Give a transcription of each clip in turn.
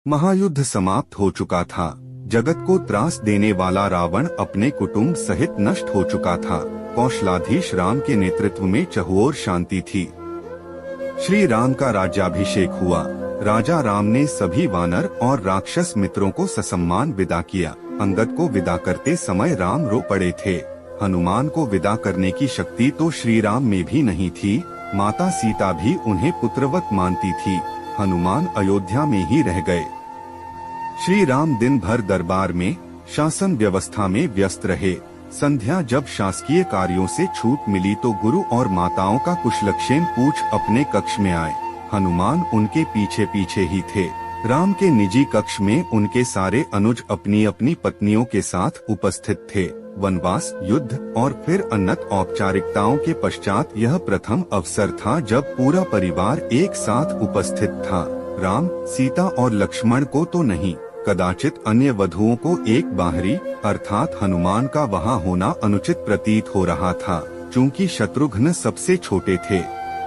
महायुद्ध समाप्त हो चुका था। जगत को त्रास देने वाला रावण अपने कुटुंब सहित नष्ट हो चुका था। कौशलाधीश राम के नेतृत्व में चहुओर शांति थी। श्री राम का राज्याभिषेक हुआ। राजा राम ने सभी वानर और राक्षस मित्रों को ससम्मान विदा किया। अंगद को विदा करते समय राम रो पड़े थे। हनुमान को विदा करने की शक्ति तो श्री राम में भी नहीं थी। माता सीता भी उन्हें पुत्रवत मानती थी। हनुमान अयोध्या में ही रह गए। श्री राम दिन भर दरबार में शासन व्यवस्था में व्यस्त रहे। संध्या जब शासकीय कार्यों से छूट मिली तो गुरु और माताओं का कुशलक्षेम पूछ अपने कक्ष में आए। हनुमान उनके पीछे पीछे ही थे। राम के निजी कक्ष में उनके सारे अनुज अपनी अपनी पत्नियों के साथ उपस्थित थे। वनवास, युद्ध और फिर अन्नत औपचारिकताओं के पश्चात यह प्रथम अवसर था जब पूरा परिवार एक साथ उपस्थित था। राम, सीता और लक्ष्मण को तो नहीं, कदाचित अन्य वधुओं को एक बाहरी अर्थात हनुमान का वहां होना अनुचित प्रतीत हो रहा था। चूंकि शत्रुघ्न सबसे छोटे थे,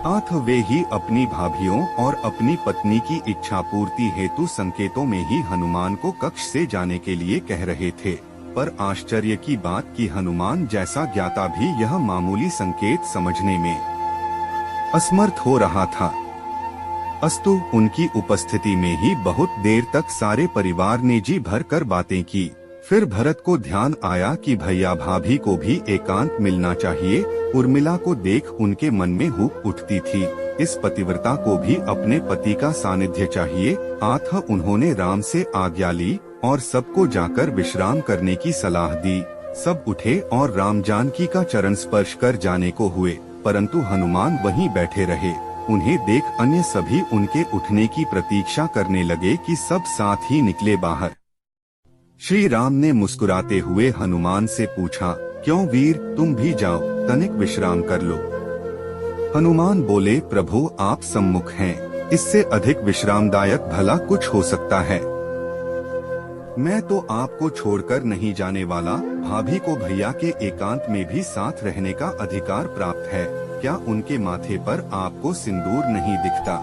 अतः वे ही अपनी भाभियों और अपनी पत्नी की इच्छा पूर्ति हेतु संकेतों में ही हनुमान को कक्ष से जाने के लिए कह रहे थे। पर आश्चर्य की बात कि हनुमान जैसा ज्ञाता भी यह मामूली संकेत समझने में असमर्थ हो रहा था। अस्तु उनकी उपस्थिति में ही बहुत देर तक सारे परिवार ने जी भरकर बातें की। फिर भरत को ध्यान आया कि भैया भाभी को भी एकांत मिलना चाहिए। उर्मिला को देख उनके मन में हुक उठती थी। इस पतिव्रता को भी अपने पति का सानिध्य चाहिए। अतः उन्होंने राम से आज्ञा ली और सबको जाकर विश्राम करने की सलाह दी। सब उठे और राम जानकी का चरण स्पर्श कर जाने को हुए, परंतु हनुमान वहीं बैठे रहे। उन्हें देख अन्य सभी उनके उठने की प्रतीक्षा करने लगे कि सब साथ ही निकले बाहर। श्री राम ने मुस्कुराते हुए हनुमान से पूछा, क्यों वीर, तुम भी जाओ, तनिक विश्राम कर लो। हनुमान बोले, प्रभु आप सम्मुख हैं, इससे अधिक विश्रामदायक भला कुछ हो सकता है। मैं तो आपको छोड़कर नहीं जाने वाला। भाभी को भैया के एकांत में भी साथ रहने का अधिकार प्राप्त है। क्या उनके माथे पर आपको सिंदूर नहीं दिखता?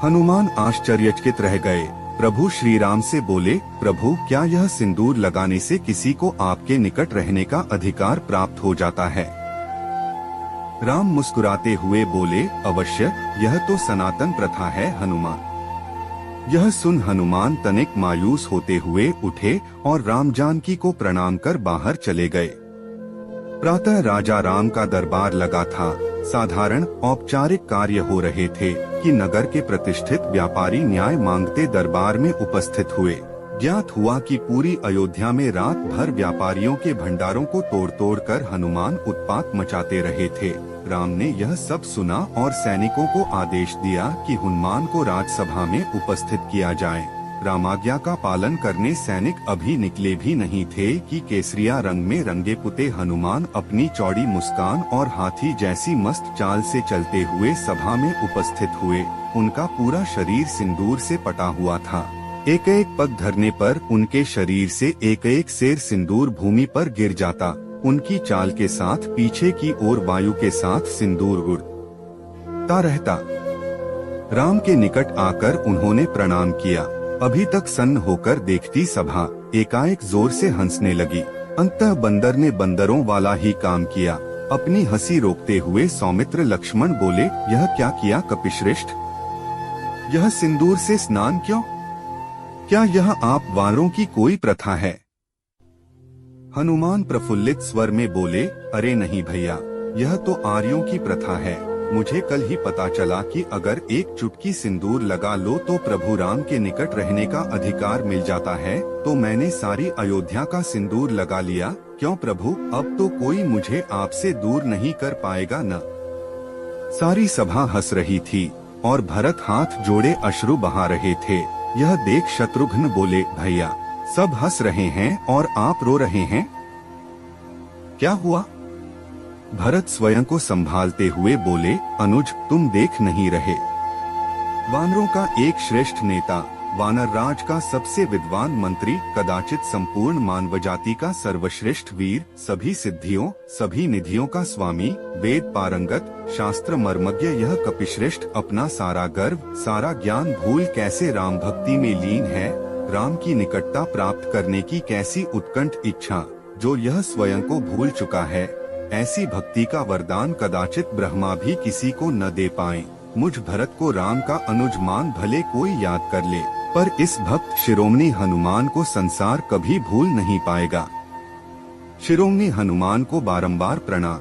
हनुमान आश्चर्यचकित रह गए। प्रभु श्री राम से बोले, प्रभु क्या यह सिंदूर लगाने से किसी को आपके निकट रहने का अधिकार प्राप्त हो जाता है? राम मुस्कुराते हुए बोले, अवश्य, यह तो सनातन प्रथा है हनुमान। यह सुन हनुमान तनिक मायूस होते हुए उठे और राम जानकी को प्रणाम कर बाहर चले गए। प्रातः राजा राम का दरबार लगा था। साधारण औपचारिक कार्य हो रहे थे कि नगर के प्रतिष्ठित व्यापारी न्याय मांगते दरबार में उपस्थित हुए। ज्ञात हुआ कि पूरी अयोध्या में रात भर व्यापारियों के भंडारों को तोड़ तोड़ कर हनुमान उत्पात मचाते रहे थे। राम ने यह सब सुना और सैनिकों को आदेश दिया कि हनुमान को राजसभा में उपस्थित किया जाए। रामाज्ञा का पालन करने सैनिक अभी निकले भी नहीं थे कि केसरिया रंग में रंगे पुते हनुमान अपनी चौड़ी मुस्कान और हाथी जैसी मस्त चाल से चलते हुए सभा में उपस्थित हुए। उनका पूरा शरीर सिंदूर से पटा हुआ था। एक एक पग धरने पर उनके शरीर से एक एक सेर सिंदूर भूमि पर गिर जाता। उनकी चाल के साथ पीछे की ओर वायु के साथ सिंदूर उड़ता रहता। राम के निकट आकर उन्होंने प्रणाम किया। अभी तक सन्न होकर देखती सभा एकाएक जोर से हंसने लगी। अंततः बंदर ने बंदरों वाला ही काम किया। अपनी हंसी रोकते हुए सौमित्र लक्ष्मण बोले, यह क्या किया कपिश्रेष्ठ? यह सिंदूर से स्नान क्यों? क्या यह आप वानरों की कोई प्रथा है? हनुमान प्रफुल्लित स्वर में बोले, अरे नहीं भैया, यह तो आर्यों की प्रथा है। मुझे कल ही पता चला कि अगर एक चुटकी सिंदूर लगा लो तो प्रभु राम के निकट रहने का अधिकार मिल जाता है, तो मैंने सारी अयोध्या का सिंदूर लगा लिया। क्यों प्रभु, अब तो कोई मुझे आपसे दूर नहीं कर पाएगा न? सारी सभा हंस रही थी और भरत हाथ जोड़े अश्रु बहा रहे थे। यह देख शत्रुघ्न बोले, भैया सब हंस रहे हैं और आप रो रहे हैं, क्या हुआ? भरत स्वयं को संभालते हुए बोले, अनुज तुम देख नहीं रहे? वानरों का एक श्रेष्ठ नेता वानरराज का सबसे विद्वान मंत्री, कदाचित संपूर्ण मानव जाति का सर्वश्रेष्ठ वीर, सभी सिद्धियों सभी निधियों का स्वामी, वेद पारंगत, शास्त्र मर्मज्ञ, यह कपिश्रेष्ठ अपना सारा गर्व सारा ज्ञान भूल कैसे राम भक्ति में लीन है। राम की निकटता प्राप्त करने की कैसी उत्कंठ इच्छा, जो यह स्वयं को भूल चुका है। ऐसी भक्ति का वरदान कदाचित ब्रह्मा भी किसी को न दे पाए। मुझ भरत को राम का अनुज मान भले कोई याद कर ले, पर इस भक्त शिरोमणि हनुमान को संसार कभी भूल नहीं पाएगा। शिरोमणि हनुमान को बारंबार प्रणाम।